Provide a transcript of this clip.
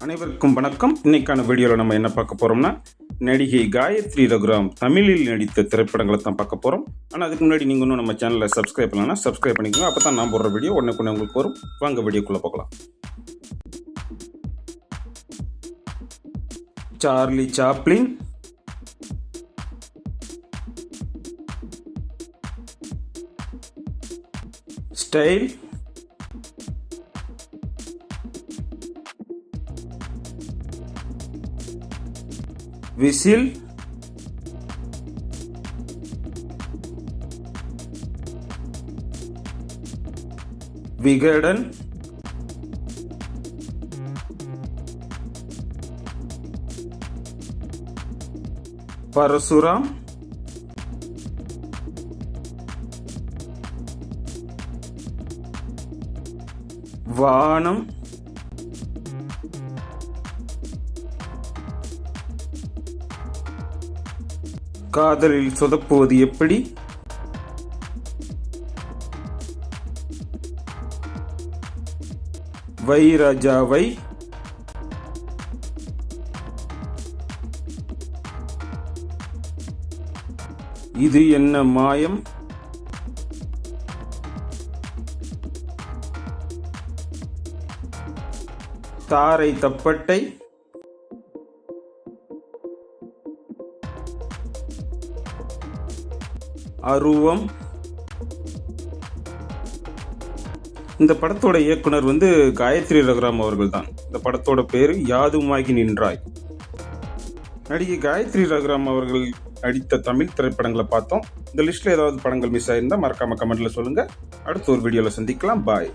அனைவருக்கும் வணக்கம். இன்னைக்கான வீடியோவில் நம்ம என்ன பார்க்க போகிறோம்னா, நடிகை காயத்ரி ரகுராம் தமிழில் நடித்த திரைப்படங்களை தான் பார்க்க போகிறோம். ஆனால் அதுக்கு முன்னாடி நீங்கள் இன்னும் நம்ம சேனலை சப்ஸ்கிரைப் பண்ணலன்னா சப்ஸ்கிரைப் பண்ணிக்கோங்க. அப்போ தான் நான் போடுற வீடியோ உடனே உங்களுக்கு வரும். வாங்க வீடியோக்குள்ளே பார்க்கலாம். Charlie Chaplin, style, whistle, Vikatan, Parasuram, Vaanam, காதலில் சொதப்புவது எப்படி, வை ராஜா வை, இது என்ன மாயம், தாரை தப்பட்டை, அருவம். இந்த படத்தோட இயக்குனர் காயத்ரி ரகுராம் அவர்கள் தான். இந்த படத்தோட பேரு யாதுமாகி நின்றாய். நடிகை காயத்ரி ரகுராம் அவர்கள் நடித்த தமிழ் திரைப்படங்களை பார்த்தோம். இந்த லிஸ்ட்ல ஏதாவது படங்கள் மிஸ் ஆயிருந்தா மறக்காம கமெண்ட்ல சொல்லுங்க. அடுத்த ஒரு வீடியோல சந்திக்கலாம். பாய்.